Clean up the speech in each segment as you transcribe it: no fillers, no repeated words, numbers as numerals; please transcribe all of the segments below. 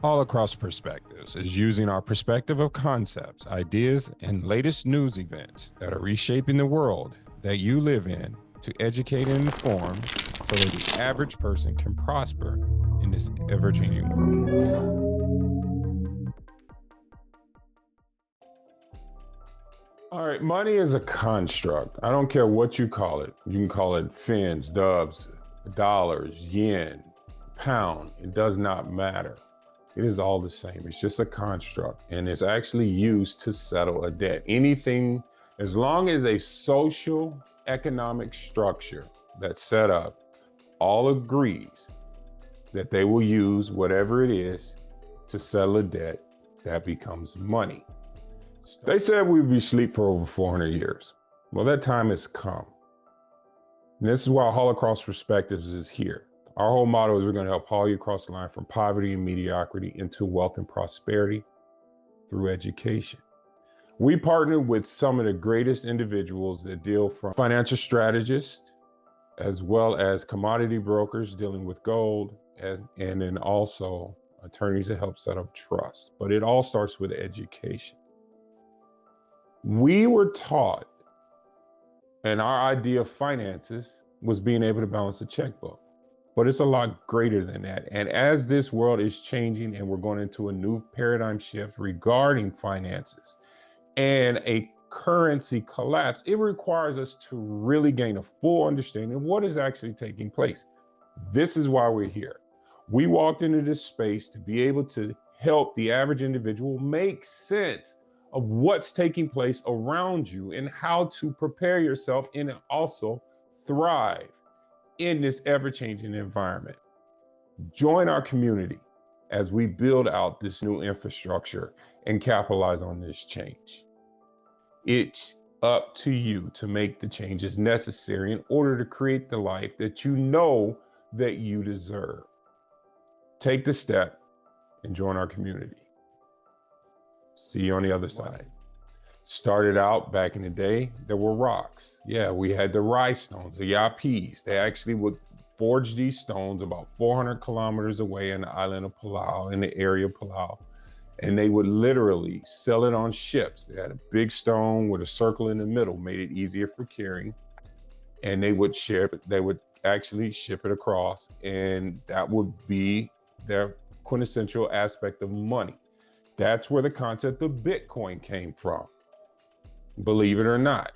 All Across Perspectives is using our perspective of concepts, ideas, and latest news events that are reshaping the world that you live in to educate and inform so that the average person can prosper in this ever-changing world. All right, money is a construct. I don't care what you call it. You can call it fins, dubs, dollars, yen, pound. It does not matter. It is all the same. It's just a construct, and it's actually used to settle a debt. Anything, as long as a social economic structure that's set up all agrees that they will use whatever it is to settle a debt, that becomes money. They said we'd be asleep for over 400 years. Well, that time has come. And this is why All Across Perspectives is here. Our whole motto is we're going to help haul you across the line from poverty and mediocrity into wealth and prosperity through education. We partner with some of the greatest individuals that deal from financial strategists, as well as commodity brokers dealing with gold, and then also attorneys that help set up trust. But it all starts with education. We were taught, and our idea of finances was being able to balance a checkbook. But it's a lot greater than that. And as this world is changing and we're going into a new paradigm shift regarding finances and a currency collapse, it requires us to really gain a full understanding of what is actually taking place. This is why we're here. We walked into this space to be able to help the average individual make sense of what's taking place around you and how to prepare yourself and also thrive in this ever-changing environment. Join our community as we build out this new infrastructure and capitalize on this change. It's up to you to make the changes necessary in order to create the life that you know that you deserve. Take the step and join our community. See you on the other side. Started out back in the day, there were rocks. Yeah, we had the rice stones, the yapis. They actually would forge these stones about 400 kilometers away in the island of Palau, in the area of Palau. And they would literally sell it on ships. They had a big stone with a circle in the middle, made it easier for carrying. And they would actually ship it across. And that would be their quintessential aspect of money. That's where the concept of Bitcoin came from. Believe it or not.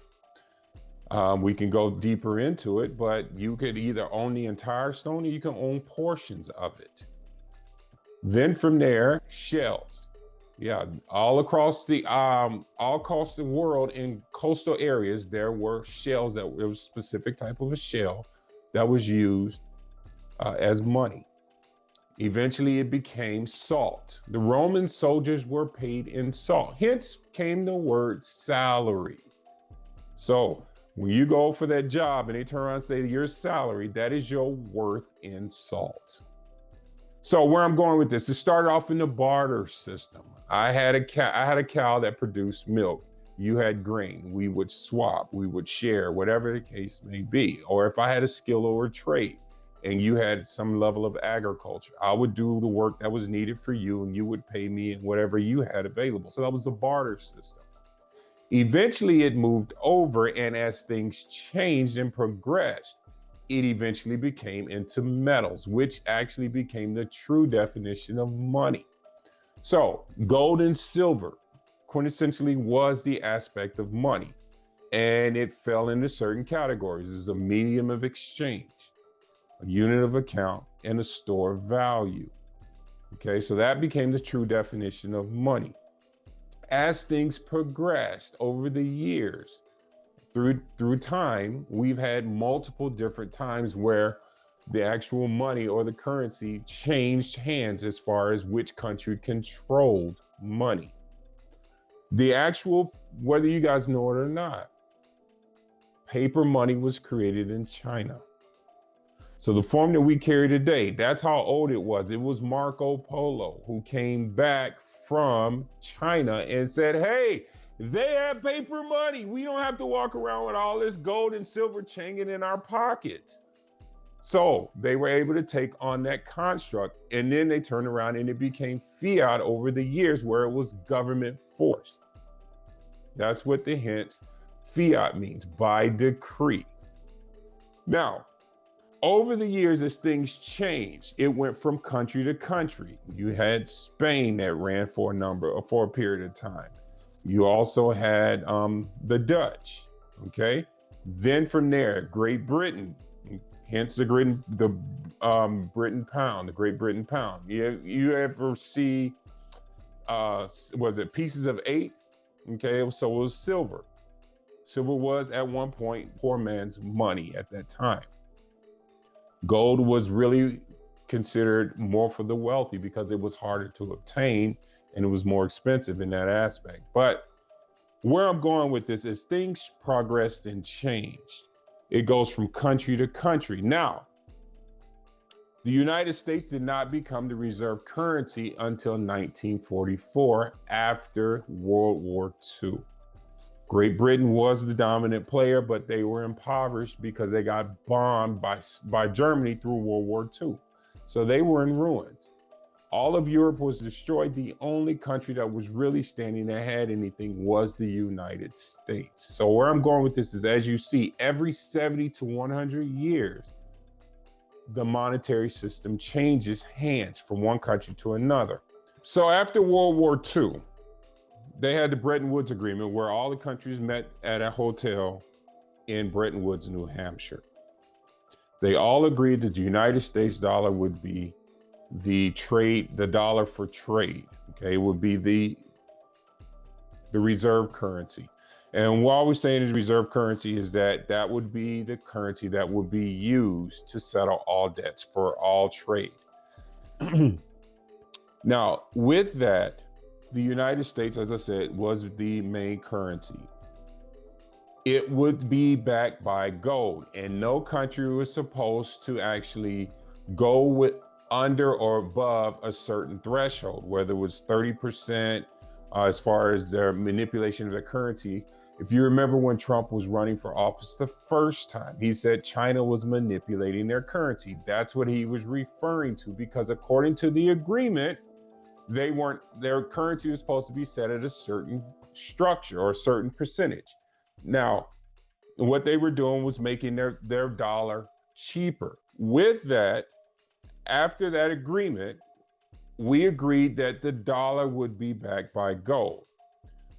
We can go deeper into it, but you could either own the entire stone or you can own portions of it. Then from there, shells. Yeah, all across the world in coastal areas, there were shells there was a specific type of a shell that was used as money. Eventually it became salt. The Roman soldiers were paid in salt. Hence came the word salary. So when you go for that job and they turn around and say your salary, that is your worth in salt. So where I'm going with this, it started off in the barter system. I had a cow that produced milk. You had grain. We would swap, we would share, whatever the case may be. Or if I had a skill or a trade, and you had some level of agriculture, I would do the work that was needed for you and you would pay me in whatever you had available. So that was a barter system. Eventually it moved over, and as things changed and progressed, it eventually became into metals, which actually became the true definition of money. So gold and silver quintessentially was the aspect of money, and it fell into certain categories. It was a medium of exchange, a unit of account, and a store of value. Okay, so that became the true definition of money. As things progressed over the years, through time, we've had multiple different times where the actual money or the currency changed hands as far as which country controlled money. The actual, whether you guys know it or not, paper money was created in China. So the form that we carry today, that's how old it was. It was Marco Polo who came back from China and said, hey, they have paper money. We don't have to walk around with all this gold and silver changing in our pockets. So they were able to take on that construct, and then they turned around and it became fiat over the years, where it was government forced. That's what the hint fiat means, by decree. Now, over the years, as things changed, it went from country to country. You had Spain that ran for a period of time. You also had the Dutch, okay? Then from there, Great Britain, hence the Britain pound, the Great Britain pound. You ever see, was it pieces of 8? Okay, so it was silver. Silver was at one point poor man's money at that time. Gold was really considered more for the wealthy because it was harder to obtain and it was more expensive in that aspect. But where I'm going with this is things progressed and changed. It goes from country to country. Now, the United States did not become the reserve currency until 1944 after World War II. Great Britain was the dominant player, but they were impoverished because they got bombed by Germany through World War II. So they were in ruins. All of Europe was destroyed. The only country that was really standing that had anything was the United States. So where I'm going with this is, as you see, every 70 to 100 years, the monetary system changes hands from one country to another. So after World War II, they had the Bretton Woods Agreement, where all the countries met at a hotel in Bretton Woods, New Hampshire. They all agreed that the United States dollar would be the dollar for trade. Okay, it would be the reserve currency. And what we're saying is reserve currency is that would be the currency that would be used to settle all debts for all trade. Now, with that, the United States, as I said, was the main currency. It would be backed by gold, and no country was supposed to actually go under or above a certain threshold, whether it was 30% as far as their manipulation of the currency. If you remember when Trump was running for office the first time, he said China was manipulating their currency. That's what he was referring to, because according to the agreement, their currency was supposed to be set at a certain structure or a certain percentage. Now, what they were doing was making their dollar cheaper. With that, after that agreement, we agreed that the dollar would be backed by gold.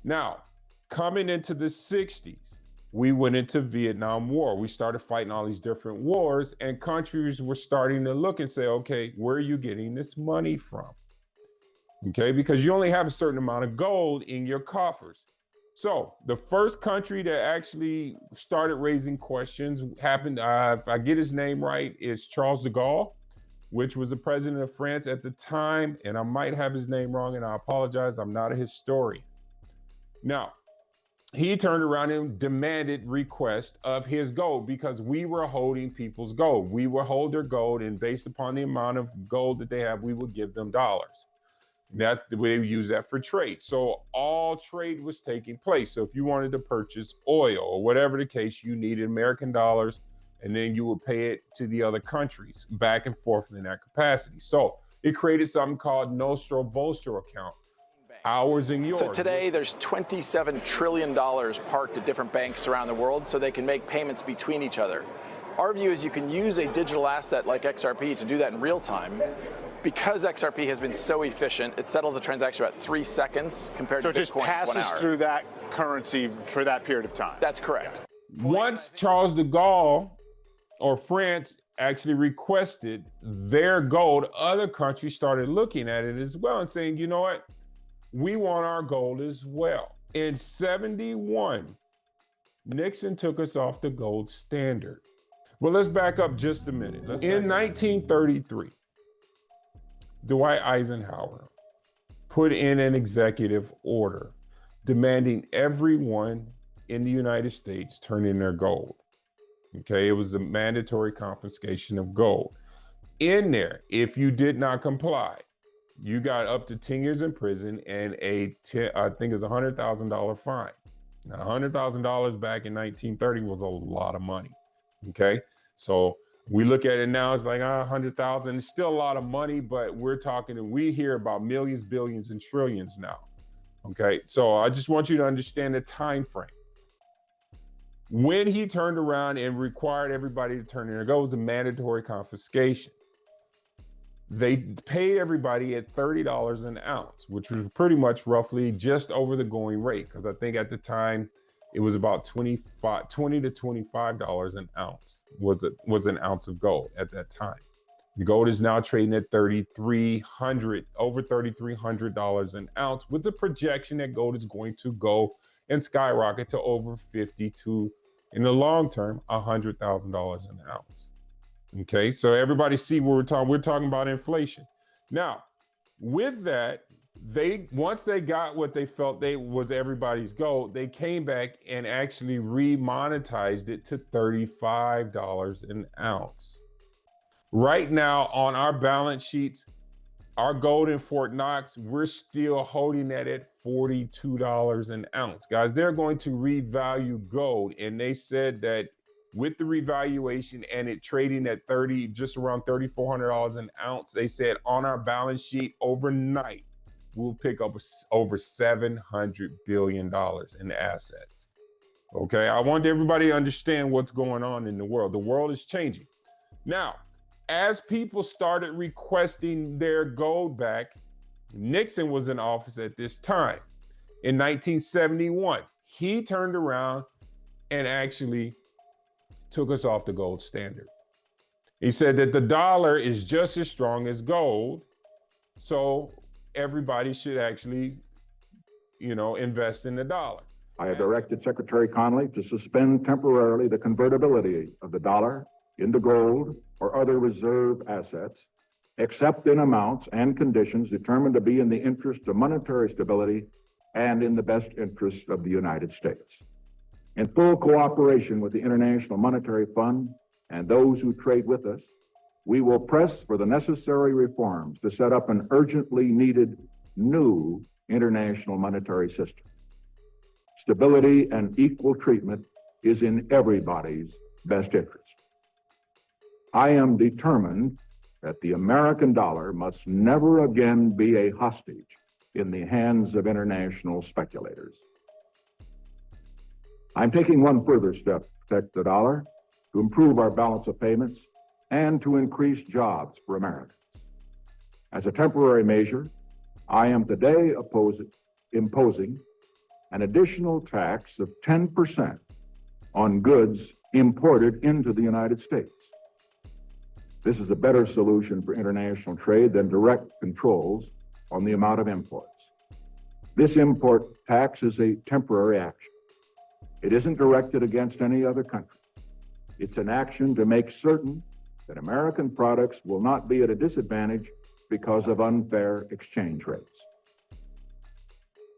Now, coming into the 60s, we went into Vietnam War. We started fighting all these different wars, and countries were starting to look and say, okay, where are you getting this money from? Okay, because you only have a certain amount of gold in your coffers. So the first country that actually started raising questions happened, if I get his name right, is Charles de Gaulle, which was the president of France at the time. And I might have his name wrong, and I apologize, I'm not a historian. Now, he turned around and demanded request of his gold, because we were holding people's gold. We would hold their gold, and based upon the amount of gold that they have, we would give them dollars. That we use that for trade. So all trade was taking place. So if you wanted to purchase oil or whatever the case, you needed American dollars, and then you would pay it to the other countries back and forth in that capacity. So it created something called Nostro-Vostro account, ours and yours. So today there's $27 trillion parked at different banks around the world so they can make payments between each other. Our view is you can use a digital asset like XRP to do that in real time. Because XRP has been so efficient, it settles a transaction about 3 seconds compared to Bitcoin. So it just passes through that currency for that period of time. That's correct. Once Charles de Gaulle or France actually requested their gold, other countries started looking at it as well and saying, you know what, we want our gold as well. In '71, Nixon took us off the gold standard. Well, let's back up just a minute. In 1933, Dwight Eisenhower put in an executive order demanding everyone in the United States turn in their gold. Okay, it was a mandatory confiscation of gold. In there, if you did not comply, you got up to 10 years in prison and I think it's $100,000 fine. Now, $100,000 back in 1930 was a lot of money. Okay, so We look at it now, it's like 100,000. It's still a lot of money, but we hear about millions, billions, and trillions now. Okay, so I just want you to understand the time frame. When he turned around and required everybody to turn in their gold, it was a mandatory confiscation. They paid everybody at $30 an ounce, which was pretty much roughly just over the going rate, because I think at the time it was about $20 to $25 an ounce was an ounce of gold at that time. The gold is now trading at over $3,300 an ounce, with the projection that gold is going to go and skyrocket to over 50 to, in the long term, $100,000 an ounce. Okay, so everybody see what we're talking about inflation. Now, with that, once they got what they felt was everybody's gold, they came back and actually remonetized it to $35 an ounce. Right now on our balance sheets, our gold in Fort Knox, we're still holding that at $42 an ounce. Guys, they're going to revalue gold, and they said that with the revaluation and it trading at just around $3,400 an ounce, they said on our balance sheet overnight, we'll pick up over $700 billion in assets. Okay, I want everybody to understand what's going on in the world. The world is changing. Now, as people started requesting their gold back, Nixon was in office at this time. In 1971, he turned around and actually took us off the gold standard. He said that the dollar is just as strong as gold, so everybody should actually, invest in the dollar. I have directed Secretary Connally to suspend temporarily the convertibility of the dollar into gold or other reserve assets, except in amounts and conditions determined to be in the interest of monetary stability and in the best interest of the United States. In full cooperation with the International Monetary Fund and those who trade with us, we will press for the necessary reforms to set up an urgently needed new international monetary system. Stability and equal treatment is in everybody's best interest. I am determined that the American dollar must never again be a hostage in the hands of international speculators. I'm taking one further step to protect the dollar, to improve our balance of payments, and to increase jobs for Americans. As a temporary measure, I am today imposing an additional tax of 10% on goods imported into the United States. This is a better solution for international trade than direct controls on the amount of imports. This import tax is a temporary action. It isn't directed against any other country. It's an action to make certain that American products will not be at a disadvantage because of unfair exchange rates.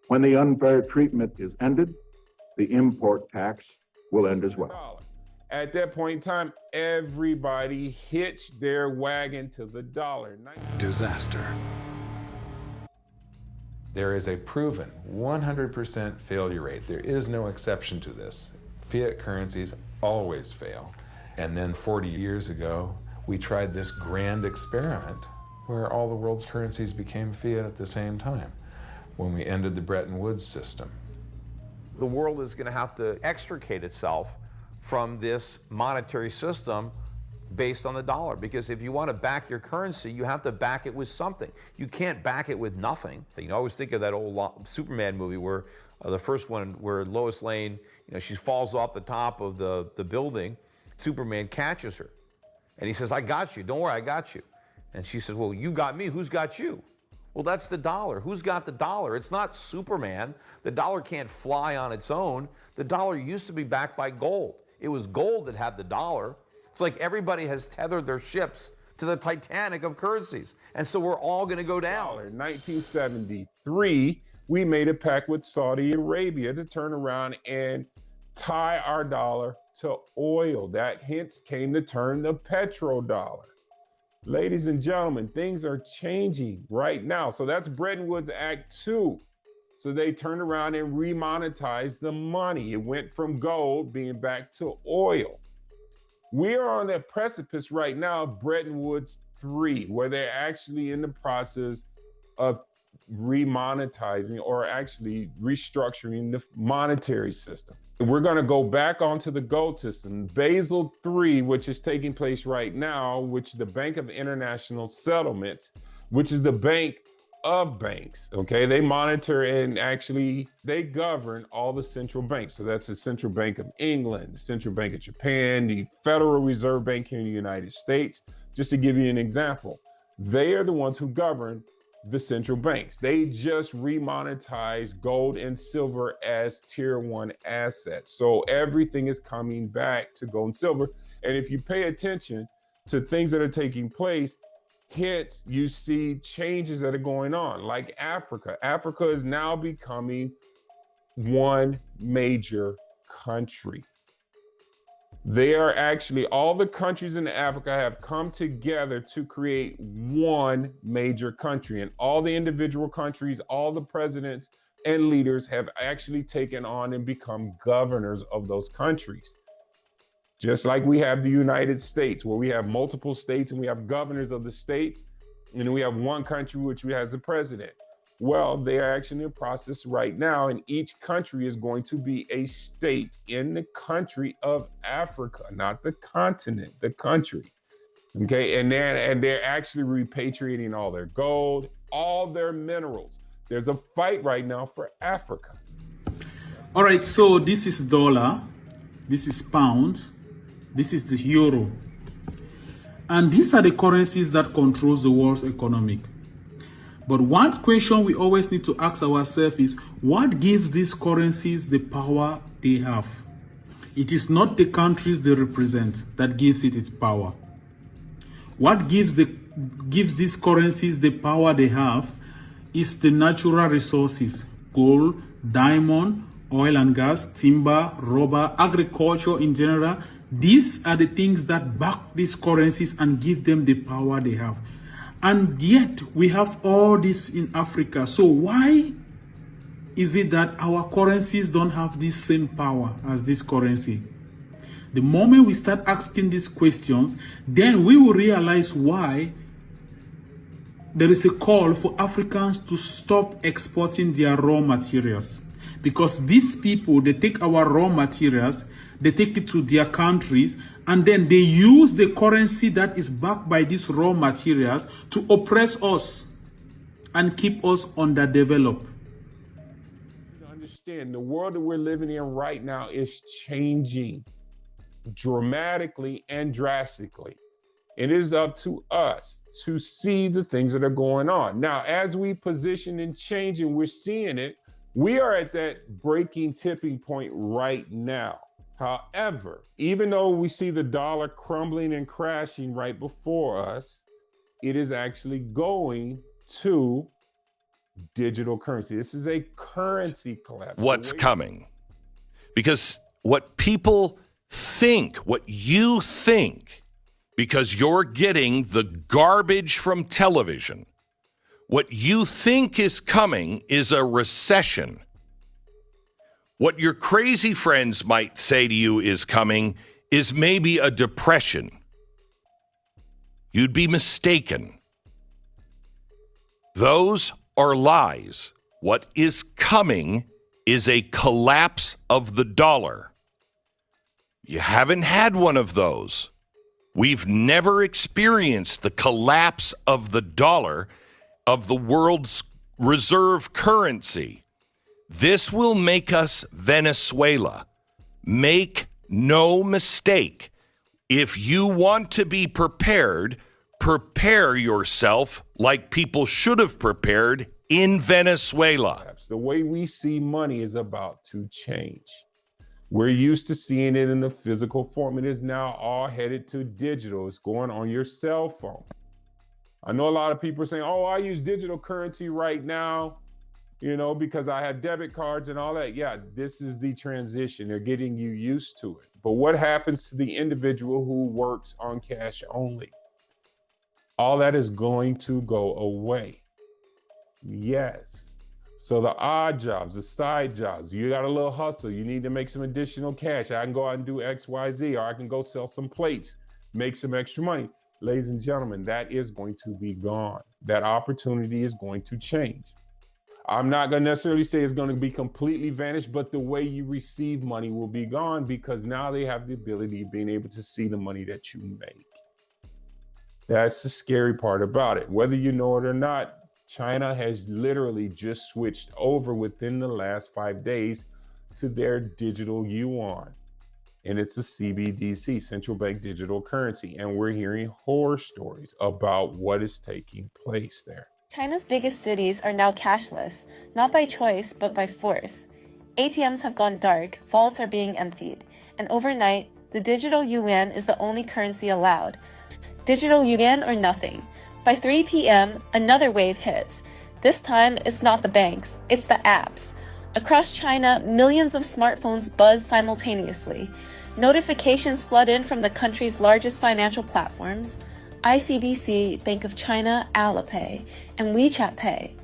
When the unfair treatment is ended, the import tax will end as well. At that point in time, everybody hitched their wagon to the dollar. Disaster. There is a proven 100% failure rate. There is no exception to this. Fiat currencies always fail. And then 40 years ago, we tried this grand experiment where all the world's currencies became fiat at the same time, when we ended the Bretton Woods system. The world is going to have to extricate itself from this monetary system based on the dollar, because if you want to back your currency, you have to back it with something. You can't back it with nothing. I always think of that old Superman movie where the first one where Lois Lane, she falls off the top of the building. Superman catches her and he says, "I got you, don't worry, I got you." And she says, "Well, you got me, who's got you?" Well, that's the dollar. Who's got the dollar? It's not Superman. The dollar can't fly on its own. The dollar used to be backed by gold. It was gold that had the dollar. It's like everybody has tethered their ships to the Titanic of currencies. And so we're all going to go down. In 1973, we made a pact with Saudi Arabia to turn around and tie our dollar to oil. That hence came the term the petrodollar. Ladies and gentlemen, things are changing right now. So that's Bretton Woods Act 2. So they turned around and remonetized the money. It went from gold being back to oil. We are on that precipice right now of Bretton Woods 3, where they're actually in the process of remonetizing or actually restructuring the monetary system. We're going to go back onto the gold system. Basel III, which is taking place right now, which the Bank of International Settlements, which is the bank of banks, okay? They monitor and actually they govern all the central banks. So that's the Central Bank of England, the Central Bank of Japan, the Federal Reserve Bank here in the United States. Just to give you an example, they are the ones who govern the central banks. They just remonetize gold and silver as tier 1 assets. So everything is coming back to gold and silver. And if you pay attention to things that are taking place, hence you see changes that are going on, like Africa. Africa is now becoming one major country. They are actually, all the countries in Africa have come together to create one major country. And all the individual countries, all the presidents and leaders have actually taken on and become governors of those countries. Just like we have the United States, where we have multiple states and we have governors of the states, and then we have one country which has a president. Well, they are actually in the process right now, and each country is going to be a state in the country of Africa, not the continent, the country. Okay, and they're actually repatriating all their gold, all their minerals. There's a fight right now for Africa. All right, so this is dollar, this is pound, this is the euro. And these are the currencies that controls the world's economic. But one question we always need to ask ourselves is, what gives these currencies the power they have? It is not the countries they represent that gives it its power. What gives these currencies the power they have is the natural resources: gold, diamond, oil and gas, timber, rubber, agriculture in general. These are the things that back these currencies and give them the power they have. And yet we have all this in Africa. So why is it that our currencies don't have this same power as this currency? The moment we start asking these questions, then we will realize why there is a call for Africans to stop exporting their raw materials. Because these people, they take our raw materials, they take it to their countries, and then they use the currency that is backed by these raw materials to oppress us and keep us underdeveloped. You understand, the world that we're living in right now is changing dramatically and drastically. It is up to us to see the things that are going on. Now, as we position and change and we're seeing it, we are at that breaking tipping point right now. However, even though we see the dollar crumbling and crashing right before us, it is actually going to digital currency. This is a currency collapse. What's coming? Because what people think, what you think, because you're getting the garbage from television, what you think is coming is a recession. What your crazy friends might say to you is coming is maybe a depression. You'd be mistaken. Those are lies. What is coming is a collapse of the dollar. You haven't had one of those. We've never experienced the collapse of the dollar, of the world's reserve currency. This will make us Venezuela. Make no mistake. If you want to be prepared, prepare yourself like people should have prepared in Venezuela. The way we see money is about to change. We're used to seeing it in the physical form. It is now all headed to digital. It's going on your cell phone. I know a lot of people are saying, oh, I use digital currency right now, you know, because I have debit cards and all that. Yeah, this is the transition. They're getting you used to it. But what happens to the individual who works on cash only? All that is going to go away. Yes. So the odd jobs, the side jobs, you got a little hustle, you need to make some additional cash. I can go out and do X, Y, Z, or I can go sell some plates, make some extra money. Ladies and gentlemen, that is going to be gone. That opportunity is going to change. I'm not going to necessarily say it's going to be completely vanished, but the way you receive money will be gone, because now they have the ability of being able to see the money that you make. That's the scary part about it. Whether you know it or not, China has literally just switched over within the last 5 days to their digital yuan. And it's a CBDC, central bank digital currency. And we're hearing horror stories about what is taking place there. China's biggest cities are now cashless, not by choice, but by force. ATMs have gone dark, vaults are being emptied, and overnight, the digital yuan is the only currency allowed. Digital yuan or nothing. By 3 p.m., another wave hits. This time, it's not the banks, it's the apps. Across China, millions of smartphones buzz simultaneously. Notifications flood in from the country's largest financial platforms, ICBC, Bank of China, Alipay, and WeChat Pay.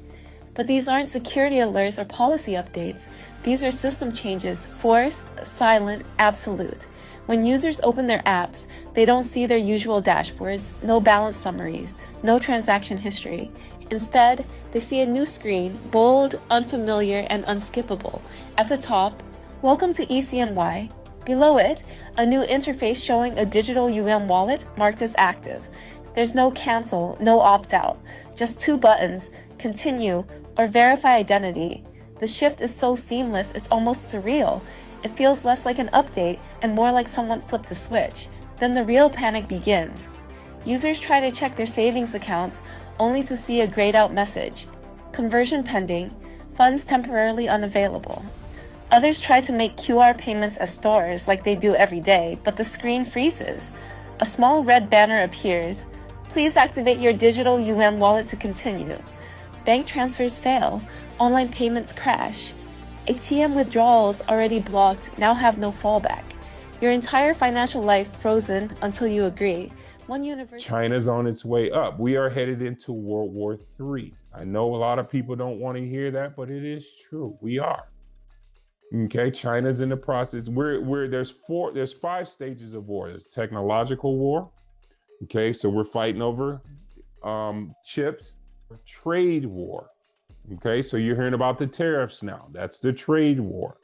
But these aren't security alerts or policy updates. These are system changes, forced, silent, absolute. When users open their apps, they don't see their usual dashboards, no balance summaries, no transaction history. Instead, they see a new screen, bold, unfamiliar, and unskippable. At the top, welcome to ECNY. Below it, a new interface showing a digital yuan wallet marked as active. There's no cancel, no opt-out, just 2 buttons, continue or verify identity. The shift is so seamless, it's almost surreal. It feels less like an update and more like someone flipped a switch. Then the real panic begins. Users try to check their savings accounts only to see a grayed out message. Conversion pending, funds temporarily unavailable. Others try to make QR payments at stores like they do every day, but the screen freezes. A small red banner appears. Please activate your digital yuan wallet to continue. Bank transfers fail. Online payments crash. ATM withdrawals already blocked now have no fallback. Your entire financial life frozen until you agree. China's on its way up. We are headed into World War III. I know a lot of people don't want to hear that, but it is true. We are. Okay, China's in the process. There's 5 stages of war. There's technological war. Okay, so we're fighting over chips. Trade war. Okay, so you're hearing about the tariffs now. That's the trade war.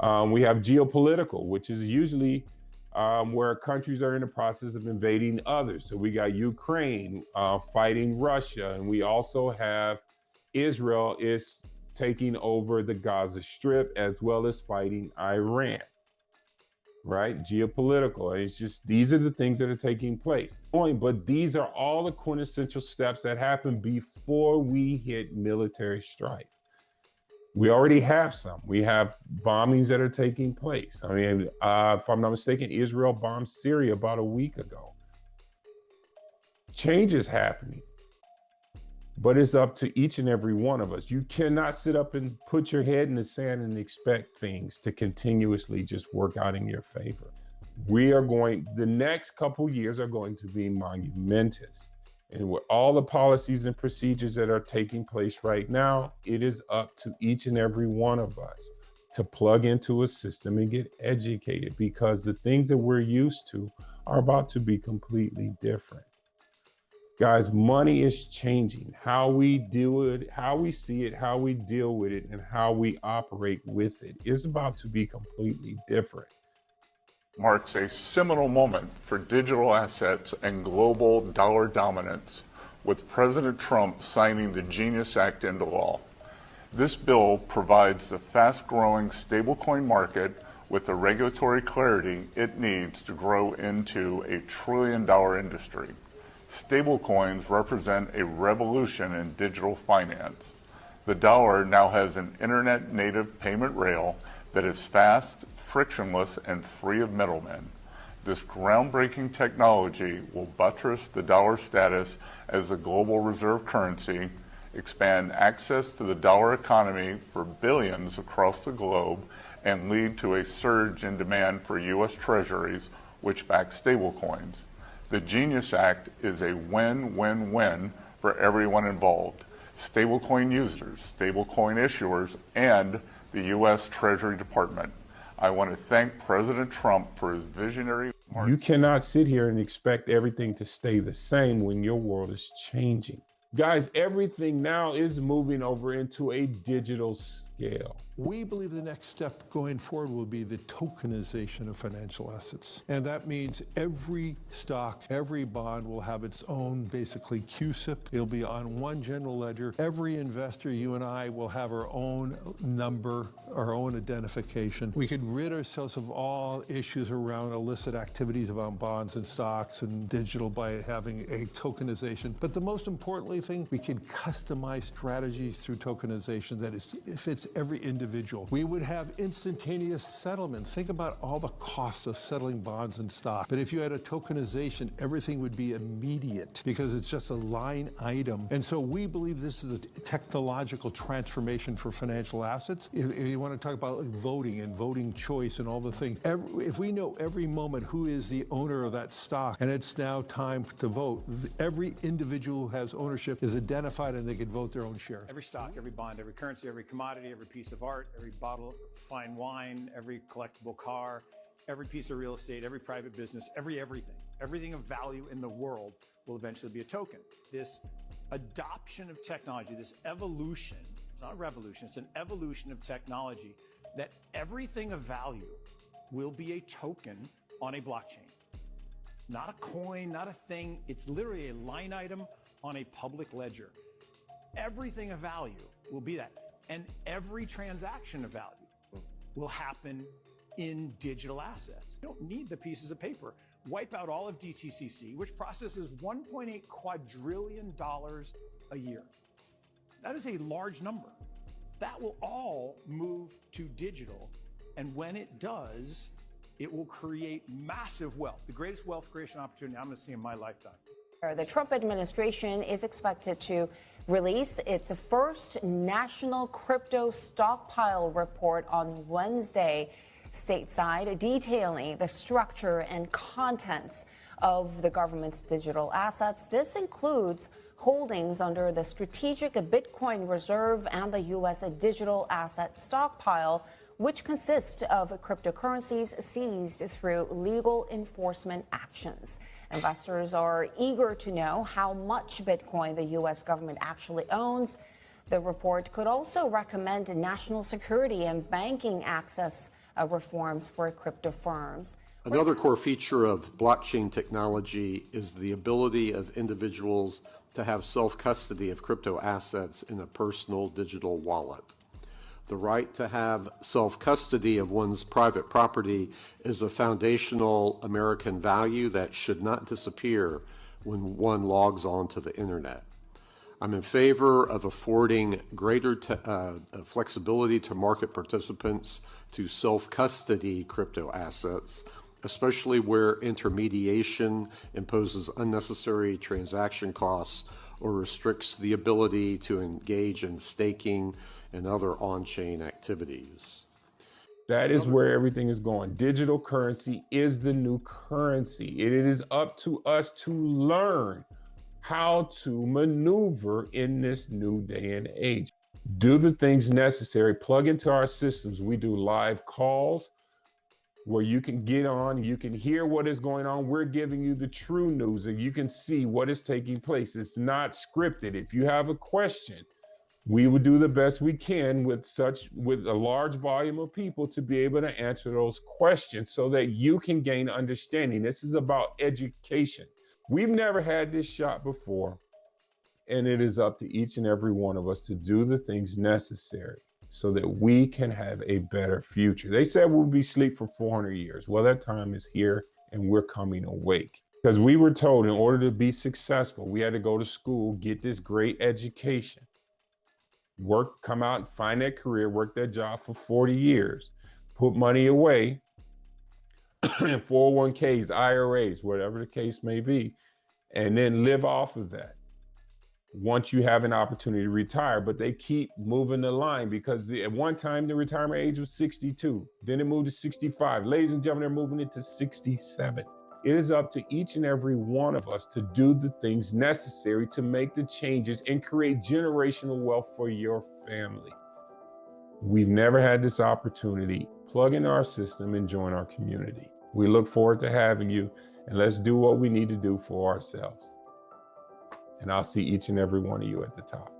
We have geopolitical, which is usually where countries are in the process of invading others. So we got Ukraine fighting Russia, and we also have Israel is taking over the Gaza Strip, as well as fighting Iran, right? Geopolitical. It's just, these are the things that are taking place. But these are all the quintessential steps that happen before we hit military strike. We already have some. We have bombings that are taking place. I mean, if I'm not mistaken, Israel bombed Syria about a week ago. Change is happening. But it's up to each and every one of us. You cannot sit up and put your head in the sand and expect things to continuously just work out in your favor. The next couple years are going to be monumentous. And with all the policies and procedures that are taking place right now, it is up to each and every one of us to plug into a system and get educated, because the things that we're used to are about to be completely different. Guys, money is changing. How we deal with it, how we see it, how we deal with it, and how we operate with it is about to be completely different. Marks a seminal moment for digital assets and global dollar dominance, with President Trump signing the Genius Act into law. This bill provides the fast-growing stablecoin market with the regulatory clarity it needs to grow into a trillion-dollar industry. Stablecoins represent a revolution in digital finance. The dollar now has an internet-native payment rail that is fast, frictionless, and free of middlemen. This groundbreaking technology will buttress the dollar status as a global reserve currency, expand access to the dollar economy for billions across the globe, and lead to a surge in demand for U.S. treasuries, which back stablecoins. The Genius Act is a win-win-win for everyone involved. stablecoin users, stablecoin issuers, and the U.S. Treasury Department. I want to thank President Trump for his visionary. You cannot sit here and expect everything to stay the same when your world is changing. Guys, everything now is moving over into a digital scale. We believe the next step going forward will be the tokenization of financial assets. And that means every stock, every bond will have its own, basically, CUSIP. It'll be on one general ledger. Every investor, you and I, will have our own number, our own identification. We could rid ourselves of all issues around illicit activities about bonds and stocks and digital by having a tokenization. But the most importantly thing, we can customize strategies through tokenization that fits every individual. We would have instantaneous settlement. Think about all the costs of settling bonds and stock. But if you had a tokenization, everything would be immediate because it's just a line item. And so we believe this is a technological transformation for financial assets. If you want to talk about voting and voting choice and all the things, if we know every moment who is the owner of that stock and it's now time to vote, every individual who has ownership is identified and they can vote their own share. Every stock, every bond, every currency, every commodity, every piece of art, every bottle of fine wine, every collectible car, every piece of real estate, every private business, everything of value in the world will eventually be a token. This adoption of technology, this evolution, it's not a revolution, it's an evolution of technology, that everything of value will be a token on a blockchain. Not a coin, not a thing, it's literally a line item on a public ledger. Everything of value will be that. And every transaction of value will happen in digital assets. You don't need the pieces of paper. Wipe out all of DTCC, which processes $1.8 quadrillion a year. That is a large number. That will all move to digital. And when it does, it will create massive wealth, the greatest wealth creation opportunity I'm going to see in my lifetime. The Trump administration is expected to release its first national crypto stockpile report on Wednesday stateside, detailing the structure and contents of the government's digital assets. This includes holdings under the Strategic Bitcoin Reserve and the U.S. Digital Asset Stockpile, which consists of cryptocurrencies seized through legal enforcement actions. Investors are eager to know how much Bitcoin the U.S. government actually owns. The report could also recommend national security and banking access reforms for crypto firms. Another core feature of blockchain technology is the ability of individuals to have self-custody of crypto assets in a personal digital wallet. The right to have self-custody of one's private property is a foundational American value that should not disappear when one logs on to the internet. I'm in favor of affording greater flexibility to market participants to self-custody crypto assets, especially where intermediation imposes unnecessary transaction costs or restricts the ability to engage in staking and other on-chain activities. That is where everything is going. Digital currency is the new currency. It is up to us to learn how to maneuver in this new day and age. Do the things necessary, plug into our systems. We do live calls where you can get on, you can hear what is going on. We're giving you the true news and you can see what is taking place. It's not scripted. If you have a question, we would do the best we can with a large volume of people to be able to answer those questions so that you can gain understanding. This is about education. We've never had this shot before, and it is up to each and every one of us to do the things necessary so that we can have a better future. They said we'll be asleep for 400 years. Well, that time is here and we're coming awake. Because we were told in order to be successful, we had to go to school, get this great education, work, come out and find that career, work that job for 40 years, put money away in 401ks, IRAs, whatever the case may be, and then live off of that once you have an opportunity to retire. But they keep moving the line because at one time the retirement age was 62, then it moved to 65. Ladies and gentlemen, they're moving it to 67. It is up to each and every one of us to do the things necessary to make the changes and create generational wealth for your family. We've never had this opportunity. Plug into our system and join our community. We look forward to having you, and let's do what we need to do for ourselves. And I'll see each and every one of you at the top.